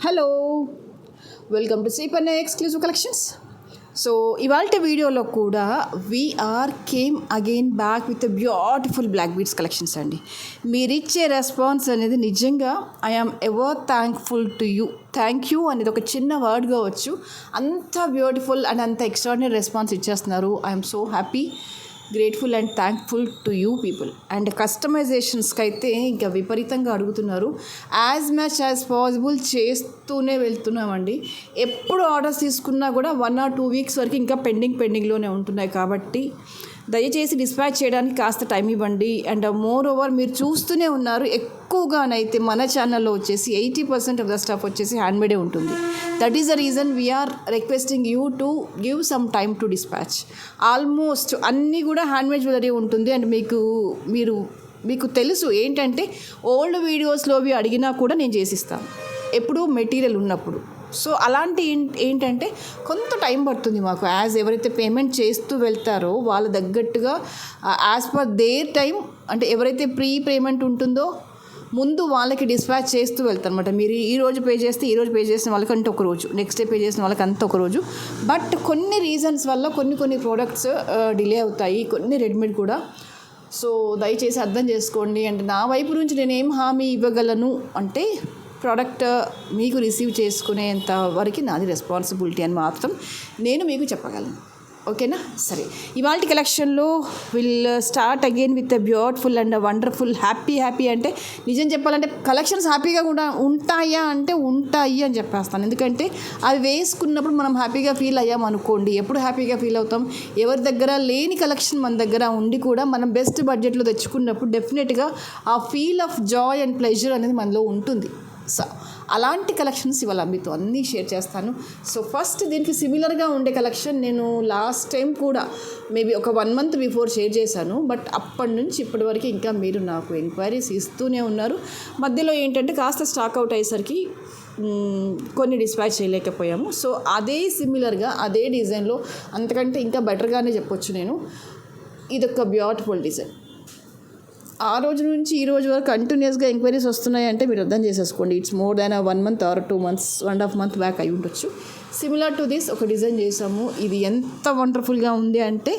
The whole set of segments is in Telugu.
Hello, welcome to Sriparna exclusive collections. So ఇవాళ వీడియోలో కూడా we're came again back with beautiful black beads collections అండి. మీరు ఇచ్చే రెస్పాన్స్ అనేది నిజంగా I am ever thankful to you. Thank you అనేది ఒక చిన్న వర్డ్ కావచ్చు, అంత బ్యూటిఫుల్ అండ్ అంత ఎక్స్ట్రాడినరీ రెస్పాన్స్ ఇచ్చేస్తున్నారు. I'm so happy, grateful and thankful to you people. And కస్టమైజేషన్స్కి అయితే ఇంకా విపరీతంగా అడుగుతున్నారు. యాజ్ మచ్ యాజ్ పాసిబుల్ చేస్తూనే వెళ్తున్నామండి. ఎప్పుడు ఆర్డర్స్ తీసుకున్నా కూడా 1 or 2 weeks వరకు ఇంకా పెండింగ్లోనే ఉంటున్నాయి. కాబట్టి దయచేసి డిస్పాచ్ చేయడానికి కాస్త టైం ఇవ్వండి. అండ్ మోర్ ఓవర్ మీరు చూస్తూనే ఉన్నారు, ఎక్కువగానైతే మన ఛానల్లో వచ్చేసి 80% ఆఫ్ ద స్టఫ్ వచ్చేసి హ్యాండ్మేడే ఉంటుంది. That is the reason we are requesting you to give some time to dispatch. Almost అన్నీ కూడా హ్యాండ్మేడ్ జ్యువెలరీ ఉంటుంది. అండ్ మీకు తెలుసు ఏంటంటే ఓల్డ్ వీడియోస్లోవి అడిగినా కూడా నేను చేసిస్తాను, ఎప్పుడు మెటీరియల్ ఉన్నప్పుడు. సో అలాంటి ఏంటంటే కొంత టైం పడుతుంది మాకు. యాజ్ ఎవరైతే పేమెంట్ చేస్తూ వెళ్తారో వాళ్ళ తగ్గట్టుగా యాజ్ పర్ దేర్ టైం, అంటే ఎవరైతే ప్రీ పేమెంట్ ఉంటుందో ముందు వాళ్ళకి డిస్పాచ్ చేస్తూ వెళ్తారు అనమాట. మీరు ఈరోజు పే చేసిన వాళ్ళకంటే ఒక రోజు, నెక్స్ట్ డే పే చేసిన వాళ్ళకంతా ఒక రోజు. బట్ కొన్ని రీజన్స్ వల్ల కొన్ని ప్రోడక్ట్స్ డిలే అవుతాయి, కొన్ని రెడీమేడ్ కూడా. సో దయచేసి అర్థం చేసుకోండి. అండ్ నా వైపు నుంచి నేనేం హామీ ఇవ్వగలను అంటే ప్రోడక్ట్ మీకు రిసీవ్ చేసుకునేంత వరకు నాది రెస్పాన్సిబిలిటీ అని మాత్రం నేను మీకు చెప్పగలను. ఓకేనా? సరే, ఇవాళ కలెక్షన్లో will start again with a beautiful and wonderful happy అంటే నిజం చెప్పాలంటే కలెక్షన్స్ హ్యాపీగా కూడా ఉంటాయి అని చెప్పేస్తాను. ఎందుకంటే అవి వేసుకున్నప్పుడు మనం హ్యాపీగా ఫీల్ అయ్యాం అనుకోండి. ఎప్పుడు హ్యాపీగా ఫీల్ అవుతాం? ఎవరి దగ్గర లేని కలెక్షన్ మన దగ్గర ఉండి కూడా మనం బెస్ట్ బడ్జెట్లో తెచ్చుకున్నప్పుడు డెఫినెట్గా ఆ feel of Joy and pleasure అనేది మనలో ఉంటుంది. సో అలాంటి కలెక్షన్స్ ఇవాళ మీతో అన్నీ షేర్ చేస్తాను. సో ఫస్ట్ దీనికి సిమిలర్గా ఉండే కలెక్షన్ నేను లాస్ట్ టైం కూడా మేబీ ఒక 1 month బిఫోర్ షేర్ చేశాను. బట్ అప్పటి నుంచి ఇప్పటి వరకు ఇంకా మీరు నాకు ఎంక్వైరీస్ ఇస్తూనే ఉన్నారు. మధ్యలో ఏంటంటే కాస్త స్టాక్ అవుట్ అయ్యేసరికి కొన్ని డిస్పాచ్ చేయలేకపోయాము. సో అదే సిమిలర్గా అదే డిజైన్లో, అంతకంటే ఇంకా బెటర్గానే చెప్పొచ్చు నేను. ఇదొక బ్యూటిఫుల్ డిజైన్. ఆ రోజు నుంచి ఈ రోజు వరకు కంటిన్యూస్గా ఎంక్వైరీస్ వస్తున్నాయంటే మీరు అర్థం చేసేసుకోండి. It's more than 1 month or 2 months, 1.5 month back అయి ఉండొచ్చు. సిమిలర్ టు దిస్ ఒక డిజైన్ చేసాము. ఇది ఎంత వండర్ఫుల్గా ఉంది అంటే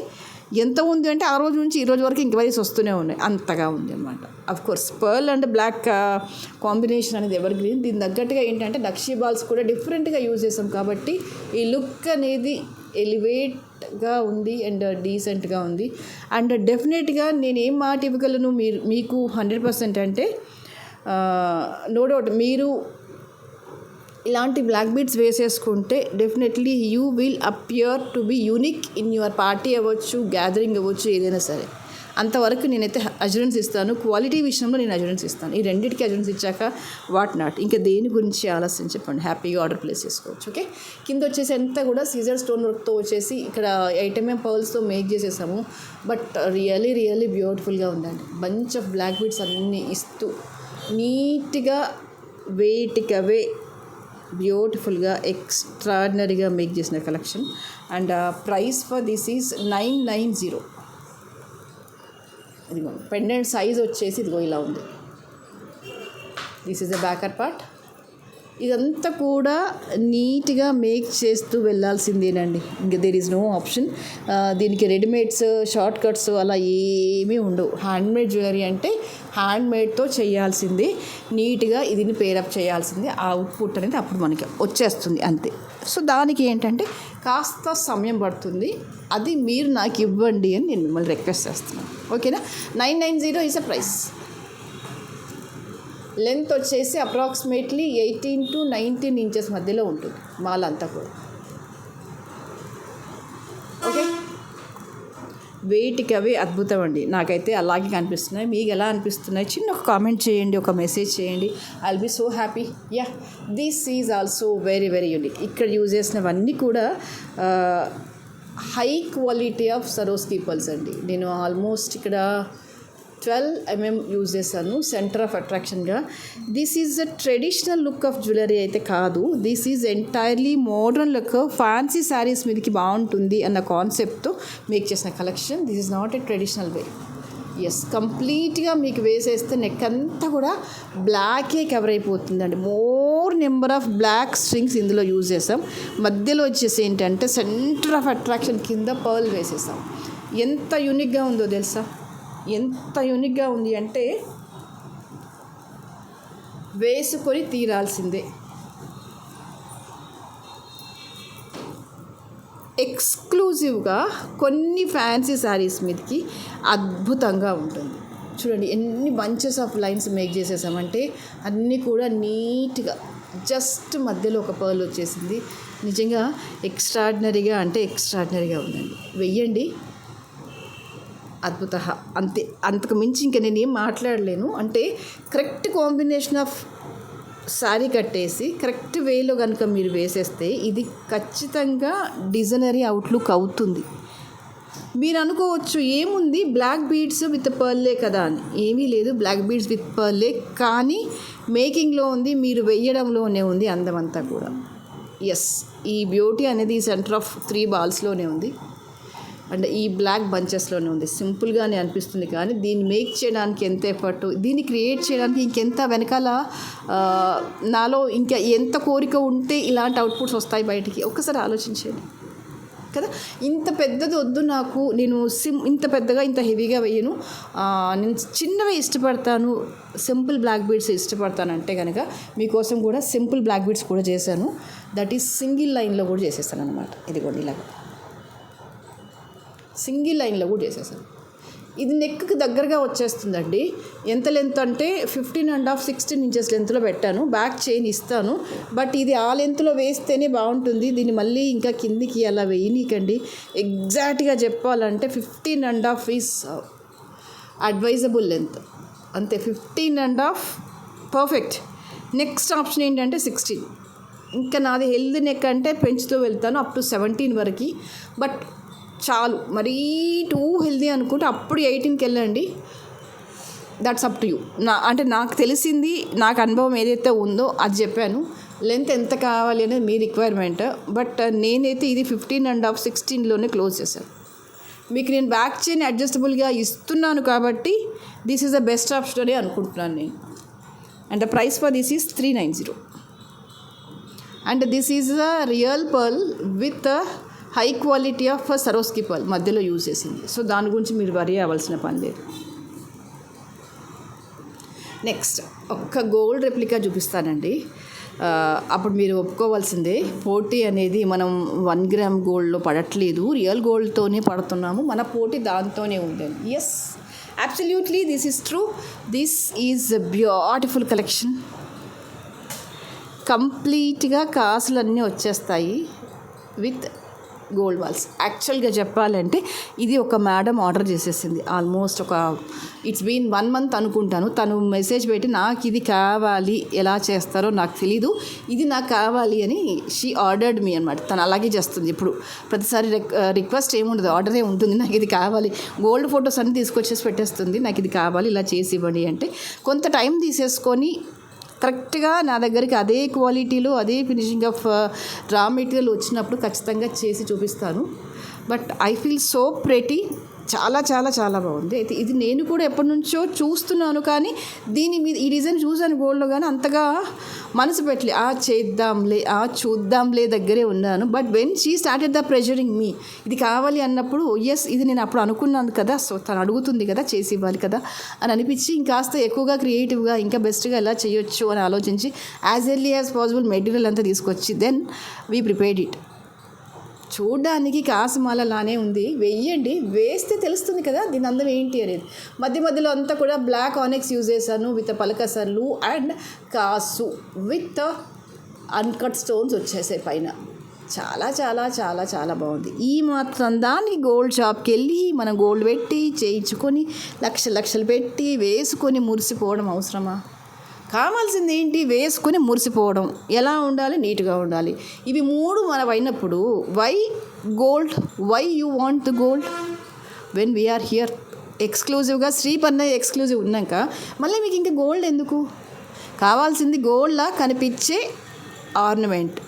ఆ రోజు నుంచి ఈ రోజు వరకు ఎంక్వైరీస్ వస్తూనే ఉన్నాయి, అంతగా ఉంది అనమాట. Of course pearl and black combination అనేది ఎవర్ గ్రీన్. దీని తగ్గట్టుగా ఏంటంటే నక్షీ బాల్స్ కూడా డిఫరెంట్గా యూజ్ చేసాం కాబట్టి ఈ లుక్ అనేది ఎలివేట్గా ఉంది అండ్ డీసెంట్గా ఉంది. అండ్ డెఫినెట్గా నేను ఏం మాట ఇవ్వగలను మీకు 100% అంటే నో డౌట్ మీరు ఇలాంటి బ్లాక్ బీడ్స్ వేసేసుకుంటే definitely you will appear to be unique in your party అవ్వచ్చు, గ్యాదరింగ్ అవ్వచ్చు, ఏదైనా సరే. అంతవరకు నేనైతే అజురెన్స్ ఇస్తాను. క్వాలిటీ విషయంలో నేను అజురెన్స్ ఇస్తాను. ఈ రెండింటికి అజురెన్స్ ఇచ్చాక వాట్ నాట్, ఇంకా దేని గురించి ఆలస్యం చెప్పండి, హ్యాపీగా ఆర్డర్ ప్లేస్ చేసుకోవచ్చు. ఓకే, కింద వచ్చేసి అంతా కూడా సీజర్ స్టోన్ వర్క్తో వచ్చేసి ఇక్కడ 8mm పర్ల్స్తో మేక్ చేసేసాము. బట్ రియల్లీ బ్యూటిఫుల్గా ఉందండి. బంచ్ ఆఫ్ బ్లాక్ బీడ్స్ అన్నీ ఇస్తూ నీట్గా వేటికవే బ్యూటిఫుల్గా ఎక్స్ట్రాడినరీగా మేక్ చేసిన collection. And price for this is 990. ఇదిగో పెండెంట్ సైజ్ వచ్చేసి ఇదిగో ఇలా ఉంది. This is the backer part. ఇదంతా కూడా నీట్గా మేక్ చేస్తూ వెళ్ళాల్సిందేనండి. ఇంకా దేర్ ఈజ్ నో ఆప్షన్. దీనికి రెడీమేడ్స్, షార్ట్ కట్స్ అలా ఏమీ ఉండవు. హ్యాండ్మేడ్ జ్యువెలరీ అంటే హ్యాండ్మేడ్తో చేయాల్సిందే, నీట్గా ఇదిని పేరప్ చేయాల్సిందే. ఆ అవుట్పుట్ అనేది అప్పుడు మనకి వచ్చేస్తుంది అంతే. సో దానికి ఏంటంటే కాస్త సమయం పడుతుంది, అది మీరు నాకు ఇవ్వండి అని నేను మిమ్మల్ని రిక్వెస్ట్ చేస్తున్నాను. ఓకేనా? 990 ఈజ్ అ ప్రైస్. లెంత్ వచ్చేసి అప్రాక్సిమేట్లీ 18 to 19 inches మధ్యలో ఉంటుంది మాల్ అంతా కూడా. ఓకే, వెయిట్కి అవి అద్భుతం అండి. నాకైతే అలాగే కనిపిస్తున్నాయి. మీకు ఎలా అనిపిస్తున్నాయి చిన్న ఒక కామెంట్ చేయండి, ఒక మెసేజ్ చేయండి. I will be so happy. Yeah, this is also very unique. ఇక్కడ యూజ్ చేసినవన్నీ కూడా high quality of Swarovski pearls అండి. నేను ఆల్మోస్ట్ ఇక్కడ 12mm యూజ్ చేశాను సెంటర్ ఆఫ్ అట్రాక్షన్గా. This is a traditional look of jewellery అయితే కాదు. This is entirely modern look, fancy saris మీదకి బాగుంటుంది అన్న కాన్సెప్ట్తో మేక్ చేసిన collection. This is not a traditional way. Yes, కంప్లీట్గా మీకు వేసేస్తే నెక్ అంతా కూడా బ్లాకే కవర్ అయిపోతుందండి. More number of black strings ఇందులో యూజ్ చేసాం. మధ్యలో వచ్చేసి ఏంటంటే సెంటర్ ఆఫ్ అట్రాక్షన్ కింద పర్ల్ వేసేసాం. ఎంత యూనిక్గా ఉందో తెలుసా, ఎంత యూనిక్గా ఉంది అంటే వేసుకొని తీరాల్సిందే. ఎక్స్క్లూజివ్గా కొన్ని ఫ్యాన్సీ శారీస్ మీదకి అద్భుతంగా ఉంటుంది. చూడండి ఎన్ని బంచెస్ ఆఫ్ లైన్స్ మేక్ చేసేసామంటే అన్నీ కూడా నీట్గా జస్ట్ మధ్యలో ఒక పర్ల్ వచ్చేసింది. నిజంగా ఎక్స్ట్రాడినరీగా అంటే ఎక్స్ట్రాడినరీగా ఉందండి. వెయ్యండి, అద్భుత. అంతే, అంతకు మించి ఇంకా నేను ఏం మాట్లాడలేను. అంటే కరెక్ట్ కాంబినేషన్ ఆఫ్ శారీ కట్టేసి కరెక్ట్ వేలో కనుక మీరు వేసేస్తే ఇది ఖచ్చితంగా డిజైనరీ అవుట్లుక్ అవుతుంది. మీరు అనుకోవచ్చు ఏముంది బ్లాక్ బీడ్స్ విత్ పర్లే కదా అని. ఏమీ లేదు, బ్లాక్ బీడ్స్ విత్ పర్లే, కానీ మేకింగ్లో ఉంది, మీరు వేయడంలోనే ఉంది అందమంతా కూడా. ఎస్, ఈ బ్యూటీ అనేది సెంటర్ ఆఫ్ 3 బాల్స్లోనే ఉంది అండ్ ఈ బ్లాక్ బంచెస్లోనే ఉంది. సింపుల్గానే అనిపిస్తుంది కానీ దీన్ని మేక్ చేయడానికి ఎంత ఎఫర్ట్, దీన్ని క్రియేట్ చేయడానికి ఇంకెంత వెనకాల నాలో ఇంకా ఎంత కోరిక ఉంటే ఇలాంటి అవుట్పుట్స్ వస్తాయి బయటికి. ఒక్కసారి ఆలోచించండి కదా. ఇంత పెద్దది వద్దు నాకు, నేను ఇంత పెద్దగా ఇంత హెవీగా వేయను, నేను చిన్నవే ఇష్టపడతాను, సింపుల్ బ్లాక్ బీడ్స్ ఇష్టపడతానంటే కనుక మీకోసం కూడా సింపుల్ బ్లాక్ బీడ్స్ కూడా చేశాను. దట్ ఈస్ సింగిల్ లైన్లో కూడా చేసేస్తాను అనమాట. ఇదిగోండి ఇలాగా సింగిల్ లైన్లో కూడా చేసేసాను. ఇది నెక్కి దగ్గరగా వచ్చేస్తుందండి. ఎంత లెంత్ అంటే 15.5 16 ఇంచెస్ లెంత్లో పెట్టాను. బ్యాక్ చైన్ ఇస్తాను, బట్ ఇది ఆ లెంత్లో వేస్తేనే బాగుంటుంది. దీన్ని మళ్ళీ ఇంకా కిందికి అలా వేయనీకండి. ఎగ్జాక్ట్గా చెప్పాలంటే 15.5 ఈజ్ అడ్వైజబుల్ లెంత్, అంతే. 15.5 పర్ఫెక్ట్. నెక్స్ట్ ఆప్షన్ ఏంటంటే 16. ఇంకా నాది హెల్త్ నెక్ అంటే పెంచుతూ వెళ్తాను అప్ టు 17 వరకు. బట్ చాలు, మరీ టూ హెల్దీ అనుకుంటే అప్పుడు 18కి వెళ్ళండి. That's up to you. నాకు తెలిసింది, నాకు అనుభవం ఏదైతే ఉందో అది చెప్పాను. లెంత్ ఎంత కావాలి అనేది మీ రిక్వైర్మెంట్. బట్ నేనైతే ఇది 15.5 16లోనే క్లోజ్ చేశాను. మీకు నేను బ్యాక్ చైన్ అడ్జస్టబుల్గా ఇస్తున్నాను కాబట్టి this is the best option అని అనుకుంటున్నాను నేను. And the price for this is 390. And this is the real pearl with high quality of సరోస్కి pearl మధ్యలో యూజ్ చేసింది. సో దాని గురించి మీరు వరీ అవ్వాల్సిన పని లేదు. నెక్స్ట్ ఒక్క గోల్డ్ రెప్లికా చూపిస్తానండి. అప్పుడు మీరు ఒప్పుకోవాల్సిందే, పోటీ అనేది మనం 1 గ్రామ్ గోల్డ్లో పడట్లేదు, రియల్ గోల్డ్తోనే పడుతున్నాము. మన పోటీ దాంతోనే ఉందండి. Yes, absolutely, this is true. This is a beautiful collection. కంప్లీట్గా కాసులన్నీ వచ్చేస్తాయి విత్ గోల్డ్ వాల్స్. యాక్చువల్గా చెప్పాలంటే ఇది ఒక మేడం ఆర్డర్ చేసేసింది. ఆల్మోస్ట్ ఇట్స్ బీన్ 1 మంత్ అనుకుంటాను. తను మెసేజ్ పెట్టి నాకు ఇది కావాలి, ఎలా చేస్తారో నాకు తెలీదు, ఇది నాకు కావాలి అని షీ ఆర్డర్డ్ మీ అనమాట. తను అలాగే చేస్తుంది ఇప్పుడు. ప్రతిసారి రిక్వెస్ట్ ఏముండదు, ఆర్డరే ఉంటుంది. నాకు ఇది కావాలి, గోల్డ్ ఫొటోస్ అన్నీ తీసుకొచ్చేసి పెట్టేస్తుంది, నాకు ఇది కావాలి, ఇలా చేసి ఇవ్వండి అంటే కొంత టైం తీసేసుకొని కరెక్ట్గా నా దగ్గరికి అదే క్వాలిటీలో అదే ఫినిషింగ్ ఆఫ్ రా మెటీరియల్ వచ్చినప్పుడు ఖచ్చితంగా చేసి చూపిస్తాను. But I feel so pretty, చాలా చాలా చాలా బాగుంది. అయితే ఇది నేను కూడా ఎప్పటి నుంచో చూస్తున్నాను, కానీ దీని మీద ఈ డిజైన్ చూసాను గోల్డ్లో, కానీ అంతగా మనసు పెట్టలే. చేద్దాంలే, చూద్దాంలే దగ్గరే ఉన్నాను. But when she started the pressuring me, ఇది కావాలి అన్నప్పుడు ఎస్, ఇది నేను అప్పుడు అనుకున్నాను కదా, సో తను అడుగుతుంది కదా, చేసి ఇవ్వాలి కదా అని అనిపించి ఇంకాస్త ఎక్కువగా క్రియేటివ్గా ఇంకా బెస్ట్గా ఎలా చేయొచ్చు అని ఆలోచించి as early as possible material అంతా తీసుకొచ్చి దెన్ వీ ప్రిపేర్డ్ ఇట్. చూడ్డానికి కాసుమాలలానే ఉంది, వెయ్యండి, వేస్తే తెలుస్తుంది కదా దీని అందం ఏంటి అనేది. మధ్య మధ్యలో అంతా కూడా బ్లాక్ ఆనెక్స్ యూజ్ చేశాను విత్ పలకసర్లు అండ్ కాసు విత్ అన్కట్ స్టోన్స్ వచ్చేసాయి పైన. చాలా చాలా చాలా చాలా బాగుంది. ఈ మాత్రం దానికి గోల్డ్ షాప్కి వెళ్ళి మనం గోల్డ్ పెట్టి చేయించుకొని లక్షలు పెట్టి వేసుకొని మురిసిపోవడం అవసరమా? కావాల్సింది ఏంటి? వేసుకొని మురిసిపోవడం. ఎలా ఉండాలి? నీట్గా ఉండాలి. ఇవి 3 మనం అయినప్పుడు why gold, why you want the gold when we are here ఎక్స్క్లూజివ్గా శ్రీపన్న ఎక్స్క్లూజివ్ ఉన్నాక మళ్ళీ మీకు ఇంకా గోల్డ్ ఎందుకు? కావాల్సింది గోల్డ్లా కనిపించే ఆర్నమెంట్,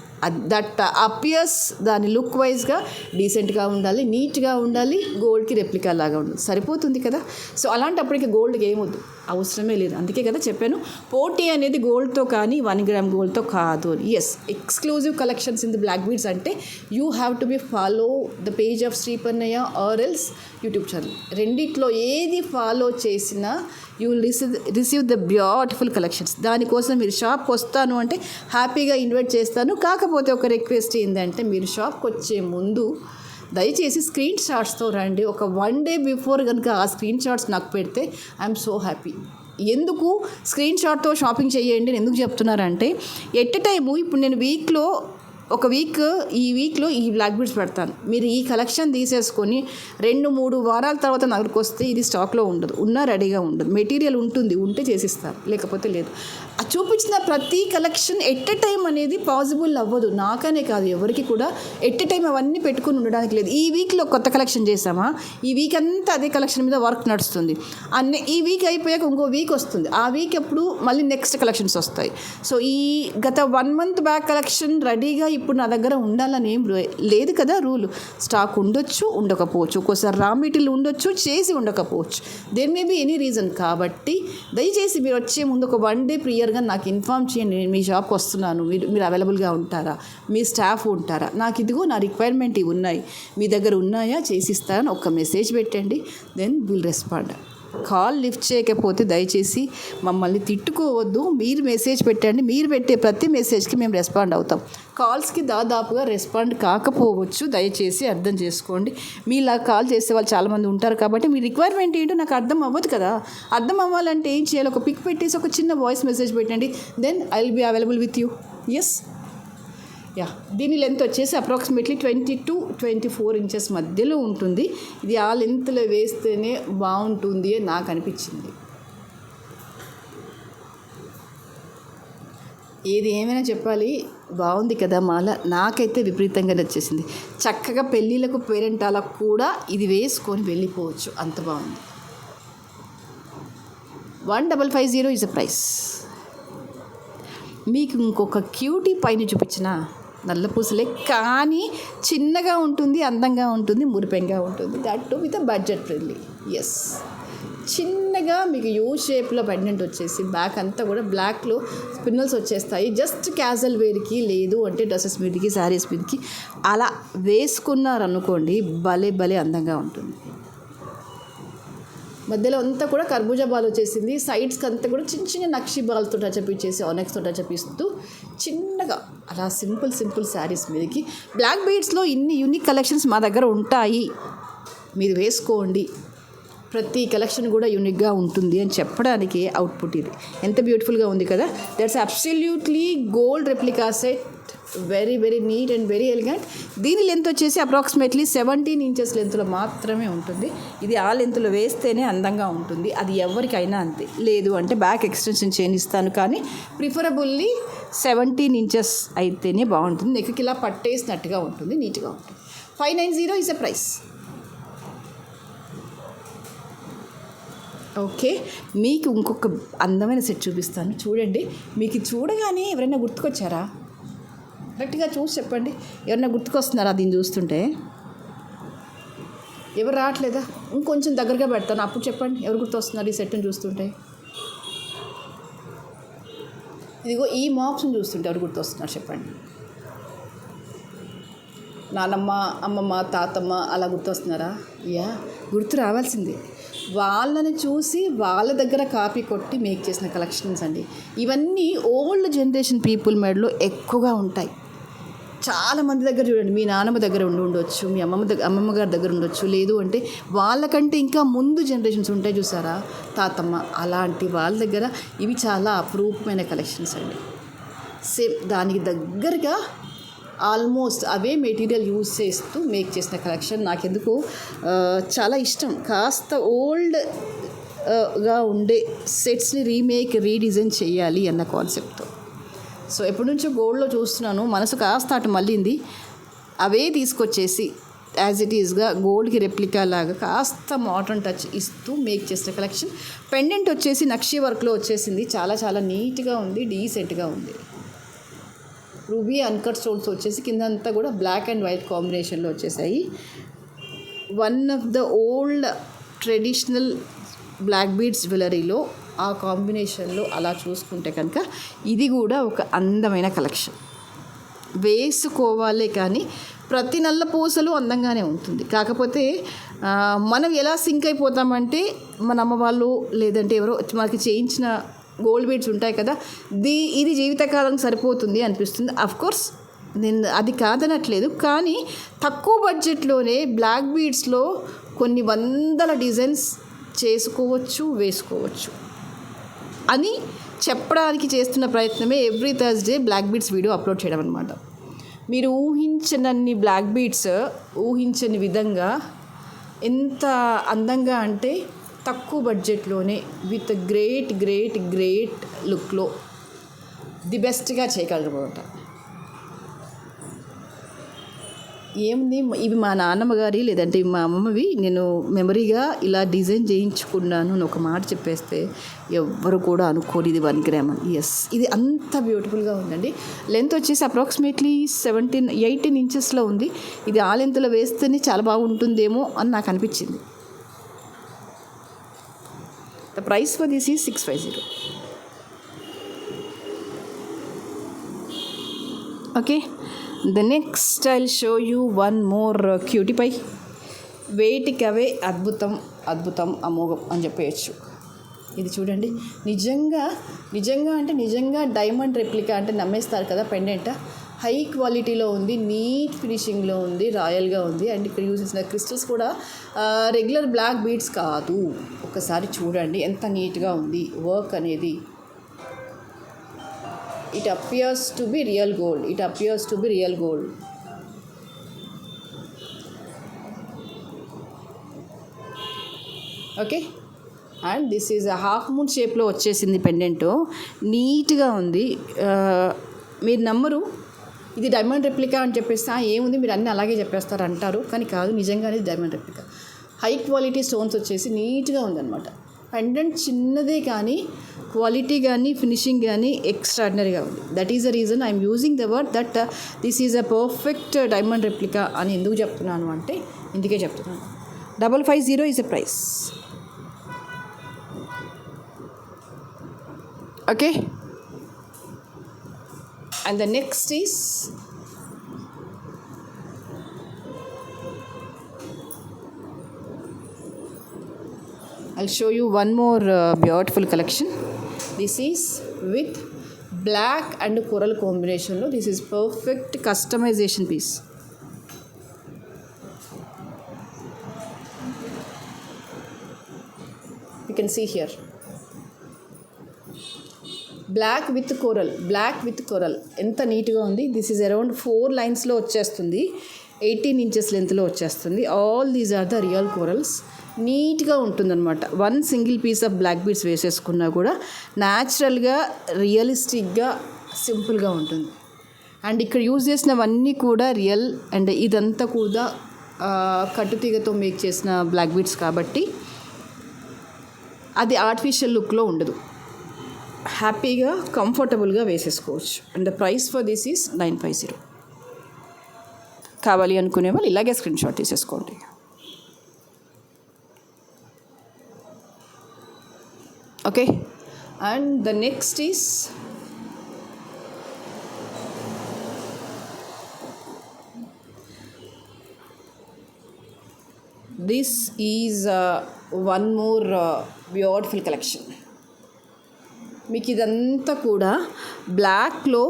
దట్ అపియర్స్ దాని లుక్ వైజ్గా డీసెంట్గా ఉండాలి, నీట్గా ఉండాలి, గోల్డ్కి రెప్లికా లాగా ఉండాలి, సరిపోతుంది కదా. సో అలాంటప్పటికి గోల్డ్కి ఏమొద్దు, అవసరమే లేదు. అందుకే కదా చెప్పాను పోటీ అనేది గోల్డ్తో కానీ 1 గ్రామ్ గోల్డ్తో కాదు. Yes, exclusive collections in the black beads అంటే you have to be follow the page of Sripannayya or else YouTube channel. రెండిట్లో ఏది ఫాలో చేసినా you will receive the beautiful collections. దానికోసం మీరు షాప్కి వస్తాను అంటే హ్యాపీగా ఇన్వైట్ చేస్తాను. కాకపోతే ఒక రిక్వెస్ట్ ఏంటంటే మీరు షాప్కి వచ్చే ముందు దయచేసి స్క్రీన్ షాట్స్తో రండి. ఒక 1 డే బిఫోర్ కనుక ఆ స్క్రీన్ షాట్స్ నాకు పెడితే ఐఎమ్ సో హ్యాపీ. ఎందుకు స్క్రీన్ షాట్తో షాపింగ్ చేయండి అని ఎందుకు చెప్తున్నారంటే ఎట్ ఎ టైము ఇప్పుడు నేను ఒక వీక్లో ఈ బ్లాక్ బీడ్స్ పెడతాను. మీరు ఈ కలెక్షన్ తీసేసుకొని 2-3 వారాల తర్వాత నా దగ్గరికి వస్తే ఇది స్టాక్లో ఉండదు, రెడీగా ఉండదు. మెటీరియల్ ఉంటే చేసిస్తారు, లేకపోతే లేదు. ఆ చూపించిన ప్రతి కలెక్షన్ ఎట్ ఎ టైం అనేది పాసిబుల్ అవ్వదు, నాకనే కాదు ఎవరికి కూడా ఎట్ ఎ టైం అవన్నీ పెట్టుకుని ఉండడానికి లేదు. ఈ వీక్లో కొత్త కలెక్షన్ చేసామా, ఈ వీక్ అంతా అదే కలెక్షన్ మీద వర్క్ నడుస్తుంది. ఈ వీక్ అయిపోయాక ఇంకో వీక్ వస్తుంది, ఆ వీక్ అప్పుడు మళ్ళీ నెక్స్ట్ కలెక్షన్స్ వస్తాయి. సో ఈ గత 1 మంత్ బ్యాక్ కలెక్షన్ రెడీగా ఇప్పుడు నా దగ్గర ఉండాలని ఏం లేదు కదా రూలు. స్టాక్ ఉండొచ్చు, ఉండకపోవచ్చు, ఒక్కోసారి రా మెటీరియల్ ఉండొచ్చు, చేసి ఉండకపోవచ్చు. There may be any reason. కాబట్టి దయచేసి మీరు వచ్చే ముందు ఒక 1 డే ప్రియర్గా నాకు ఇన్ఫామ్ చేయండి, నేను మీ షాప్కి వస్తున్నాను, మీరు అవైలబుల్గా ఉంటారా, మీ స్టాఫ్ ఉంటారా, నాకు ఇదిగో నా రిక్వైర్మెంట్ ఇవి ఉన్నాయి, మీ దగ్గర ఉన్నాయా, చేసిస్తారని ఒక మెసేజ్ పెట్టండి. Then will respond. Call lift చేయకపోతే దయచేసి మమ్మల్ని తిట్టుకోవద్దు. మీరు మెసేజ్ పెట్టండి, మీరు పెట్టే ప్రతి మెసేజ్కి మేము రెస్పాండ్ అవుతాం. కాల్స్కి దాదాపుగా రెస్పాండ్ కాకపోవచ్చు, దయచేసి అర్థం చేసుకోండి. మీలా కాల్ చేసే వాళ్ళు చాలామంది ఉంటారు కాబట్టి మీ రిక్వైర్మెంట్ ఏంటో నాకు అర్థం అవ్వదు కదా. అర్థం అవ్వాలంటే ఏం చేయాలి, ఒక పిక్ పెట్టేసి ఒక చిన్న వాయిస్ మెసేజ్ పెట్టండి. Then I will be available with you. Yes, దీని లెంత్ వచ్చేసి అప్రాక్సిమేట్లీ 20-24 ఇంచెస్ మధ్యలో ఉంటుంది. ఇది ఆ లెంత్లో వేస్తేనే బాగుంటుంది అని నాకు అనిపించింది. ఏది ఏమైనా చెప్పాలి, బాగుంది కదా మాల. నాకైతే విపరీతంగా నచ్చేసింది. చక్కగా పెళ్ళిళ్ళకు పేరెంటాలకు కూడా ఇది వేసుకొని వెళ్ళిపోవచ్చు, అంత బాగుంది. 1550 ఈజ్ అ ప్రైస్. మీకు ఇంకొక క్యూటీ పైన చూపించిన నల్ల పూసలే కానీ చిన్నగా ఉంటుంది, అందంగా ఉంటుంది, మురిపెంగా ఉంటుంది. That too with budget friendly. Yes, చిన్నగా మీకు యూ షేప్లో పెండెంట్ వచ్చేసి బ్యాక్ అంతా కూడా బ్లాక్లో స్పిన్నల్స్ వచ్చేస్తాయి. జస్ట్ క్యాజువల్ వేర్కి, లేదు అంటే డ్రెస్సెస్ మీదకి, శారీస్ మీదకి అలా వేసుకున్నారనుకోండి, భలే అందంగా ఉంటుంది. మధ్యలో అంతా కూడా కర్బూజా బాల్ వచ్చేసింది. సైడ్స్కి అంతా కూడా చిన్న నక్షి బాల్తో టచప్ ఇచ్చేసి ఆనెక్స్తో టచప్ ఇస్తూ చిన్నగా అలా సింపుల్ శారీస్ మీదకి. బ్లాక్ బీడ్స్లో ఇన్ని యూనిక్ కలెక్షన్స్ మా దగ్గర ఉంటాయి, మీరు వేసుకోండి. ప్రతి కలెక్షన్ కూడా యూనిక్గా ఉంటుంది అని చెప్పడానికి అవుట్పుట్ ఇది. ఎంత బ్యూటిఫుల్గా ఉంది కదా. That's absolutely gold replica set. Very neat and very elegant. దీని లెంత్ వచ్చేసి అప్రాక్సిమేట్లీ 17 ఇంచెస్ లెంత్లో మాత్రమే ఉంటుంది. ఇది ఆ లెంత్లో వేస్తేనే అందంగా ఉంటుంది, అది ఎవరికైనా అంతే. లేదు అంటే బ్యాక్ ఎక్స్టెన్షన్ చేయిస్తాను, కానీ ప్రిఫరబుల్లీ 17 ఇంచెస్ అయితేనే బాగుంటుంది. నెక్కి ఇలా పట్టేసినట్టుగా ఉంటుంది, నీట్గా ఉంటుంది. 590 ఈజ్ అ ప్రైస్. ఓకే, మీకు ఇంకొక అందమైన సెట్ చూపిస్తాను, చూడండి. మీకు చూడగానే ఎవరైనా గుర్తుకొచ్చారా? కరెక్ట్గా చూసి చెప్పండి, ఎవరైనా గుర్తుకొస్తున్నారా దీన్ని చూస్తుంటే? ఎవరు రావట్లేదా? ఇంకొంచెం దగ్గరగా పెడతాను, అప్పుడు చెప్పండి ఎవరు గుర్తొస్తున్నారు ఈ సెట్ని చూస్తుంటే. ఇదిగో ఈ మాప్స్ని చూస్తుంటే ఎవరు గుర్తొస్తున్నారు చెప్పండి. నానమ్మ, అమ్మమ్మ, తాతమ్మ అలా గుర్తొస్తున్నారా? గుర్తు రావాల్సిందే. వాళ్ళని చూసి వాళ్ళ దగ్గర కాపీ కొట్టి మేక్ చేసిన కలెక్షన్స్ అండి ఇవన్నీ. ఓల్డ్ జనరేషన్ పీపుల్ మెడలో ఎక్కువగా ఉంటాయి. చాలామంది దగ్గర చూడండి, మీ నాన్నమ్మ దగ్గర ఉండొచ్చు, మీ అమ్మమ్మ గారి దగ్గర ఉండొచ్చు, లేదు అంటే వాళ్ళకంటే ఇంకా ముందు జనరేషన్స్ ఉంటాయి చూసారా, తాతమ్మ, అలాంటి వాళ్ళ దగ్గర ఇవి చాలా అపురూపమైన కలెక్షన్స్ అండి. సేమ్ దానికి దగ్గరగా ఆల్మోస్ట్ అవే మెటీరియల్ యూజ్ చేస్తూ మేక్ చేసిన కలెక్షన్ నాకెందుకు చాలా ఇష్టం. కాస్త ఓల్డ్గా ఉండే సెట్స్ని రీడిజైన్ చేయాలి అన్న కాన్సెప్ట్తో. సో ఎప్పటి నుంచో గోల్డ్లో చూస్తున్నాను, మనసు కాస్త అటు మళ్ళీంది. అవే తీసుకొచ్చేసి యాజ్ ఇట్ ఈస్గా గోల్డ్కి రెప్లికా లాగా కాస్త మోడర్న్ టచ్ ఇస్తూ మేక్ చేసిన కలెక్షన్. పెండెంట్ వచ్చేసి నక్షి వర్క్లో వచ్చేసింది, చాలా నీట్గా ఉంది, డీసెంట్గా ఉంది. రూబీ అన్కట్ స్టోన్స్ వచ్చేసి కింద అంతా కూడా బ్లాక్ అండ్ వైట్ కాంబినేషన్లో వచ్చేసాయి. One of the old traditional black beads జ్యువెలరీలో ఆ కాంబినేషన్లో అలా చూసుకుంటే కనుక ఇది కూడా ఒక అందమైన కలెక్షన్. వేసుకోవాలే కానీ ప్రతి నల్ల పూసలు అందంగానే ఉంటుంది. కాకపోతే మనం ఎలా సింక్ అయిపోతామంటే మన అమ్మ వాళ్ళు లేదంటే ఎవరో మనకి చేయించిన గోల్డ్ బీడ్స్ ఉంటాయి కదా, ఇది జీవితకాలం సరిపోతుంది అనిపిస్తుంది. అఫ్కోర్స్ నేను అది కాదనట్లేదు, కానీ తక్కువ బడ్జెట్లోనే బ్లాక్ బీడ్స్లో కొన్ని వందల డిజైన్స్ చేసుకోవచ్చు, వేసుకోవచ్చు అని చెప్పడానికి చేస్తున్న ప్రయత్నమే every Thursday black beads video upload చేయడం అనమాట. మీరు ఊహించనన్ని బ్లాక్ బీడ్స్ ఊహించని విధంగా ఎంత అందంగా అంటే తక్కువ బడ్జెట్లోనే విత్ గ్రేట్ గ్రేట్ గ్రేట్ లుక్లో ది బెస్ట్గా చేయగలరన్నమాట. ఏముంది, ఇవి మా నాన్నమ్మ గారి లేదంటే మా అమ్మమ్మవి నేను మెమరీగా ఇలా డిజైన్ చేయించుకున్నాను అని ఒక మాట చెప్పేస్తే ఎవ్వరు కూడా అనుకోని ఇది 1 గ్రామ్ అని. ఎస్, ఇది అంత బ్యూటిఫుల్గా ఉందండి. లెంత్ వచ్చేసి అప్రాక్సిమేట్లీ 18 ఇంచెస్లో ఉంది. ఇది ఆ లెంత్లో వేస్తేనే చాలా బాగుంటుందేమో అని నాకు అనిపించింది. The price for this is 650. Okay, the next I'll show you one more cutie pie. వేటికి అవే అద్భుతం అద్భుతం అమోఘం అని చెప్పేయచ్చు. ఇది చూడండి, నిజంగా అంటే నిజంగా డైమండ్ రెప్లికా అంటే నమ్మేస్తారు కదా. పెండెంట్ హై క్వాలిటీలో ఉంది, నీట్ ఫినిషింగ్లో ఉంది, రాయల్గా ఉంది. అండ్ ఇక్కడ యూజ్ చేసిన క్రిస్టల్స్ కూడా రెగ్యులర్ బ్లాక్ బీడ్స్ కాదు. ఒకసారి చూడండి ఎంత నీట్గా ఉంది వర్క్ అనేది. It appears to be real gold. Okay, and this is half moon షేప్లో వచ్చేసింది పెండెంట్. నీట్గా ఉంది. మీరు నమ్మరు, ఇది డైమండ్ రెప్లికా అని చెప్పేస్తే ఏముంది మీరు అన్నీ అలాగే చెప్పేస్తారు అంటారు, కానీ కాదు, నిజంగానే diamond replica. High quality stones వచ్చేసి నీట్గా ఉందన్నమాట. పెండెంట్ చిన్నదే కానీ క్వాలిటీ కానీ ఫినిషింగ్ కానీ ఎక్స్ట్రాడినరీగా ఉంది. That is the reason I'm using the word that this is a perfect diamond replica అని ఎందుకు చెప్తున్నాను అంటే ఇందుకే చెప్తున్నాను. 550 is a price. Okay, and the next is I'll show you one more beautiful collection. This is with black and coral combination. This is perfect customization piece. You can see here. Black with coral. ఎంత నీట్గా ఉంది. This is around 4 లైన్స్లో వచ్చేస్తుంది. 18 ఇంచెస్ లెంత్లో వచ్చేస్తుంది. All these are the real corals. నీట్గా ఉంటుందన్నమాట. One single piece of black beads వేసేసుకున్నా కూడా న్యాచురల్గా రియలిస్టిక్గా సింపుల్గా ఉంటుంది. అండ్ ఇక్కడ యూజ్ చేసినవన్నీ కూడా రియల్. అండ్ ఇదంతా కూడా కట్టుతీగతో మేక్ చేసిన బ్లాక్ బీడ్స్ కాబట్టి అది ఆర్టిఫిషియల్ లుక్లో ఉండదు. హ్యాపీగా కంఫర్టబుల్గా వేసేసుకోవచ్చు. And the price for this is 950. కావాలి అనుకునే వాళ్ళు ఇలాగే స్క్రీన్ షాట్ తీసేసుకోండి. Okay, and the next is this is one more beautiful collection. మీకు ఇదంతా కూడా బ్లాక్లో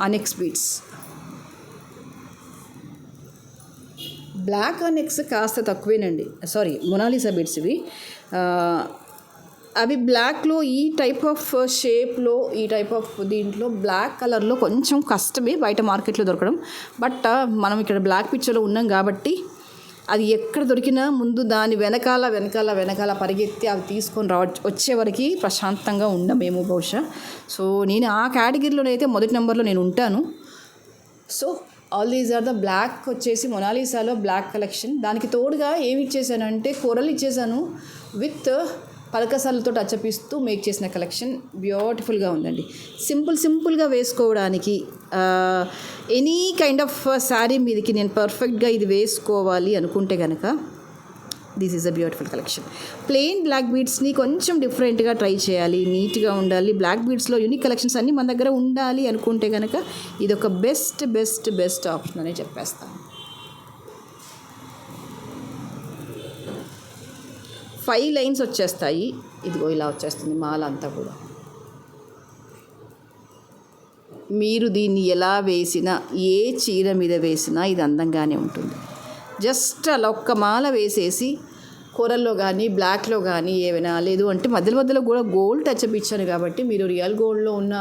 అనెక్స్ బీడ్స్. బ్లాక్ అనెక్స్ కాస్త తక్కువేనండి, సారీ మొనాలిసా బీడ్స్ ఇవి. అవి బ్లాక్లో ఈ టైప్ ఆఫ్ షేప్లో ఈ టైప్ ఆఫ్ దీంట్లో బ్లాక్ కలర్లో కొంచెం కష్టమే బయట మార్కెట్లో దొరకడం. బట్ మనం ఇక్కడ బ్లాక్ పిక్చర్లో ఉన్నాం కాబట్టి అది ఎక్కడ దొరికినా ముందు దాని వెనకాల పరిగెత్తి అవి తీసుకొని వచ్చేవరకు ప్రశాంతంగా ఉండమేమో బహుశా. సో నేను ఆ కేటగిరీలోనైతే మొదటి నెంబర్లో నేను ఉంటాను. So all these are the black వచ్చేసి మొనాలిసాలో బ్లాక్ కలెక్షన్. దానికి తోడుగా ఏమి ఇచ్చేసానంటే కోరల్ ఇచ్చేసాను విత్ పలకసాలతో టచ్అప్ ఇస్తూ మేక్ చేసిన కలెక్షన్ బ్యూటిఫుల్గా ఉందండి. సింపుల్గా వేసుకోవడానికి ఎనీ కైండ్ ఆఫ్ శారీ మీదకి నేను పర్ఫెక్ట్గా ఇది వేసుకోవాలి అనుకుంటే కనుక this is a beautiful collection. Plain black బీడ్స్ని కొంచెం డిఫరెంట్గా ట్రై చేయాలి, నీట్గా ఉండాలి, బ్లాక్ బీడ్స్లో యూనిక్ కలెక్షన్స్ అన్నీ మన దగ్గర ఉండాలి అనుకుంటే కనుక ఇది ఒక బెస్ట్ ఆప్షన్ అనే చెప్పేస్తాను. 5 లైన్స్ వచ్చేస్తాయి. ఇదిగో ఇలా వచ్చేస్తుంది మాల అంతా కూడా. మీరు దీన్ని ఎలా వేసినా, ఏ చీర మీద వేసినా ఇది అందంగానే ఉంటుంది. జస్ట్ అలా ఒక్క మాల వేసేసి కూరల్లో కానీ బ్లాక్లో కానీ ఏమైనా లేదు అంటే మధ్యలో కూడా గోల్డ్ టచ్అప్ ఇచ్చాను కాబట్టి మీరు రియల్ గోల్డ్లో ఉన్న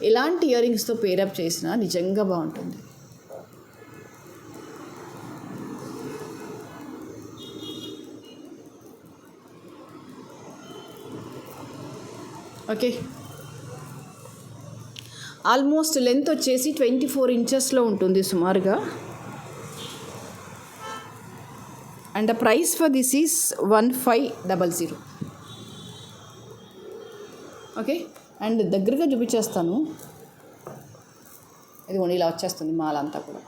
ఎలాంటి ఇయర్ రింగ్స్తో పేరప్ చేసినా నిజంగా బాగుంటుంది. ఓకే, ఆల్మోస్ట్ లెంత్ వచ్చేసి 24 ఇంచెస్లో ఉంటుంది సుమారుగా. And the price for this is 1500. Okay, and దగ్గరగా చూపించేస్తాను. ఇదిగోండి ఇలా వచ్చేస్తుంది మాల అంతా కూడా.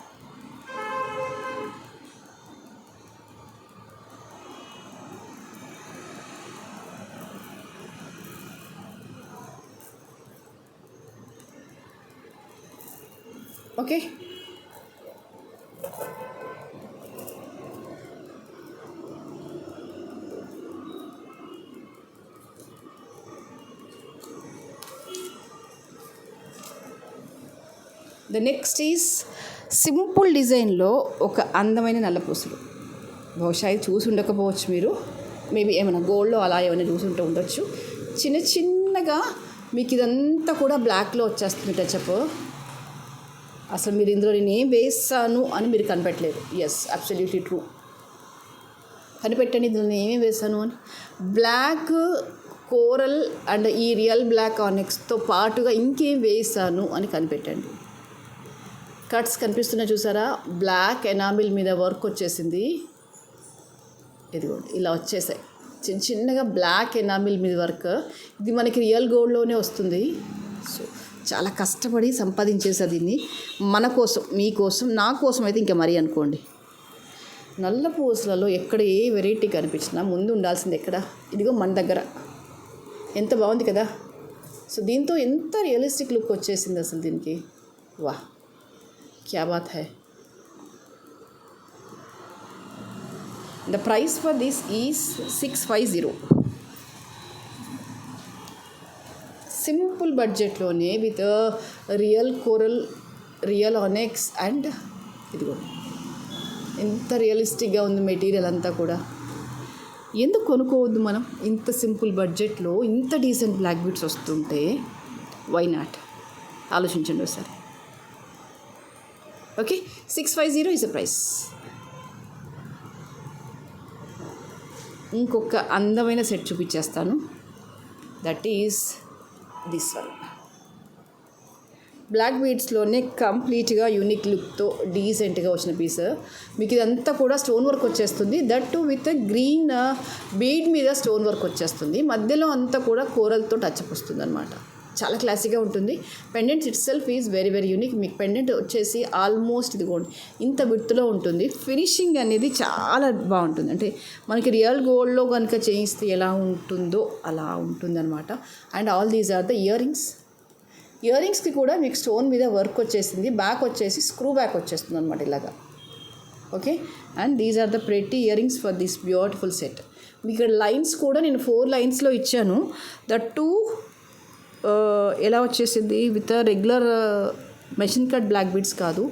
Okay, the next is simple డిజైన్లో ఒక అందమైన నల్ల పూసలు. బహుశా ఇది చూసి ఉండకపోవచ్చు మీరు, మేబీ ఏమైనా గోల్డ్లో అలా ఏమైనా చూసి ఉండొచ్చు. చిన్నగా మీకు ఇదంతా కూడా బ్లాక్లో వచ్చేస్తుంది టచ్అప్. అసలు మీరు ఇందులో నేను ఏం వేస్తాను అని మీరు కనిపెట్టలేదు. Yes, absolutely true. కనిపెట్టండి ఇందులో నేను ఏమేమి వేస్తాను అని. బ్లాక్, కోరల్ అండ్ ఈ రియల్ బ్లాక్ ఆనెక్స్తో పాటుగా ఇంకేం వేసాను అని కనిపెట్టండి. కట్స్ కనిపిస్తున్నాయి చూసారా, బ్లాక్ ఎనామిల్ మీద వర్క్ వచ్చేసింది. ఇదిగోండి ఇలా వచ్చేసాయి చిన్నగా బ్లాక్ ఎనామిల్ మీద వర్క్. ఇది మనకి రియల్ గోల్డ్లోనే వస్తుంది. సో చాలా కష్టపడి సంపాదించేసా దీన్ని మన కోసం, మీకోసం, నా కోసం అయితే ఇంకా మరీ అనుకోండి. నల్ల పూసలలో ఎక్కడ ఏ వెరైటీ కనిపించినా ముందు ఉండాల్సింది ఎక్కడ, ఇదిగో మన దగ్గర. ఎంత బాగుంది కదా. సో దీంతో ఎంత రియలిస్టిక్ లుక్ వచ్చేసింది అసలు దీనికి. వాహ్, క్యా బాత్ హై. The price for this is 650. Simple బడ్జెట్లోనే with real coral, real onyx and ఇదిగో ఎంత రియలిస్టిక్గా ఉంది మెటీరియల్ అంతా కూడా. ఎందుకు కొనుక్కోవద్దు మనం? ఇంత సింపుల్ బడ్జెట్లో ఇంత డీసెంట్ బ్లాక్ బీడ్స్ వస్తుంటే వై నాట్? ఆలోచించండి ఒకసారి. Okay, 650 is the price. ఇంకొక అందమైన సెట్ చూపించేస్తాను. That is this one. Black బీడ్స్లోనే కంప్లీట్గా యూనిక్ లుక్తో డీసెంట్గా వచ్చిన పీస్. మీకు ఇదంతా కూడా స్టోన్ వర్క్ వచ్చేస్తుంది. That too with green bead మీద స్టోన్ వర్క్ వచ్చేస్తుంది. మధ్యలో అంతా కూడా కోరల్తో టచ్అప్ వస్తుంది అనమాట. చాలా క్లాసీగా ఉంటుంది. Pendants it self is very unique. మీకు పెండెంట్ వచ్చేసి ఆల్మోస్ట్ ఇదిగోండి ఇంత విడ్త్లో ఉంటుంది. ఫినిషింగ్ అనేది చాలా బాగుంటుంది. అంటే మనకి రియల్ గోల్డ్లో కనుక చేయిస్తే ఎలా ఉంటుందో అలా ఉంటుంది అనమాట. And all these are the earrings. ఇయర్ రింగ్స్కి కూడా మీకు స్టోన్ మీద వర్క్ వచ్చేసింది. బ్యాక్ వచ్చేసి స్క్రూ బ్యాక్ వచ్చేస్తుంది అనమాట ఇలాగా. Okay, and these are the pretty earrings for this beautiful set. మీకు ఇక్కడ లైన్స్ కూడా నేను 4 లైన్స్లో ఇచ్చాను. దట్ టూ ఎలా వచ్చేసింది with regular machine cut black beads కాదు,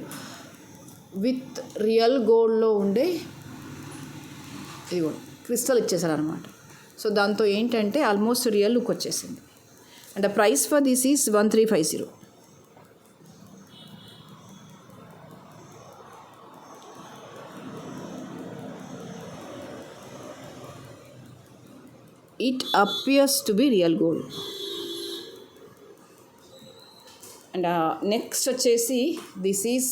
విత్ రియల్ గోల్డ్లో ఉండే ఇదిగో క్రిస్టల్ ఇచ్చేసారు అనమాట. సో దాంతో ఏంటంటే ఆల్మోస్ట్ రియల్ లుక్ వచ్చేసింది. And the price for this is 1350. It appears to be real gold. And next వచ్చేసి this is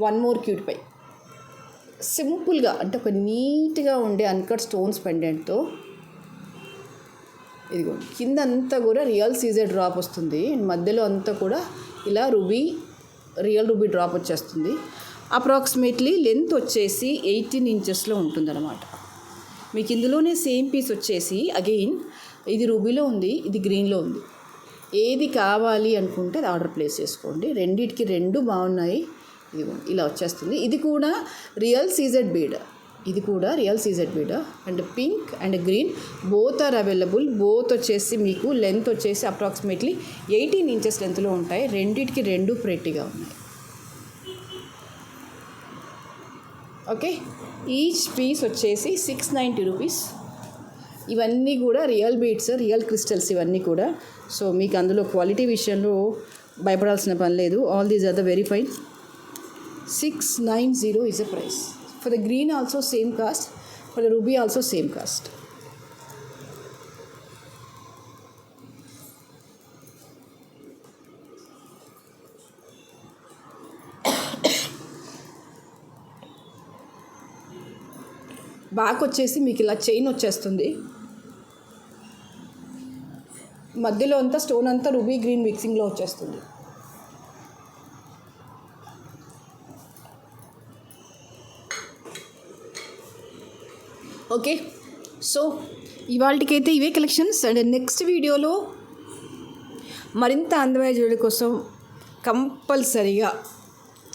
one more cute pie. సింపుల్గా అంటే ఒక నీట్గా ఉండే అన్కట్ స్టోన్స్ పెండెంట్తో ఇదిగో కింద అంతా కూడా రియల్ సీజర్ డ్రాప్ వస్తుంది, మధ్యలో అంతా కూడా ఇలా రియల్ రూబీ డ్రాప్ వచ్చేస్తుంది. అప్రాక్సిమేట్లీ లెంత్ వచ్చేసి 18 ఇంచెస్లో ఉంటుందన్నమాట. మీకు ఇందులోనే సేమ్ పీస్ వచ్చేసి అగైన్ ఇది రూబీలో ఉంది, ఇది గ్రీన్లో ఉంది. ఏది కావాలి అనుకుంటే అది ఆర్డర్ ప్లేస్ చేసుకోండి. రెండిటికి రెండు బాగున్నాయి. ఇది ఇలా వచ్చేస్తుంది. ఇది కూడా real CZ bead, and pink and green both are available. Both వచ్చేసి మీకు లెంత్ వచ్చేసి అప్రాక్సిమేట్లీ 18 ఇంచెస్ లెంత్లో ఉంటాయి. రెండిటికి రెండు ప్రెట్టిగా ఉన్నాయి. ఓకే, ఈచ్ పీస్ వచ్చేసి 690 రూపీస్. ఇవన్నీ కూడా రియల్ బీడ్స్, రియల్ క్రిస్టల్స్ ఇవన్నీ కూడా. సో మీకు అందులో క్వాలిటీ విషయంలో భయపడాల్సిన పని లేదు. All these are the very fine. 690 is the price. For the green also same cost, for the ruby also same cost. Back వచ్చేసి మీకు ఇలా చైన్ వచ్చేస్తుంది. మధ్యలో అంతా స్టోన్ అంతా రూబీ గ్రీన్ మిక్సింగ్లో వచ్చేస్తుంది. ఓకే, సో ఇవాళకైతే ఇవే కలెక్షన్స్. అండ్ నెక్స్ట్ వీడియోలో మరింత అందమైన జ్యువెలరీ కోసం కంపల్సరీగా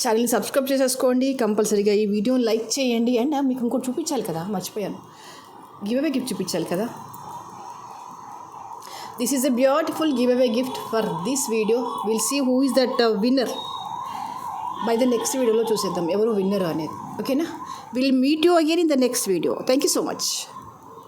ఛానల్ని సబ్స్క్రైబ్ చేసేసుకోండి. కంపల్సరీగా ఈ వీడియోని లైక్ చేయండి. అండ్ మీకు ఇంకోటి చూపించాలి కదా, మర్చిపోయాను, గివ్ అవే గిఫ్ట్ చూపించాలి కదా. This is a beautiful giveaway gift for this video. Will see who is that winner by the next వీడియోలో చూసేద్దాం ఎవరు విన్నర్ అనేది. ఓకేనా, will meet you again in the next video. Thank you so much.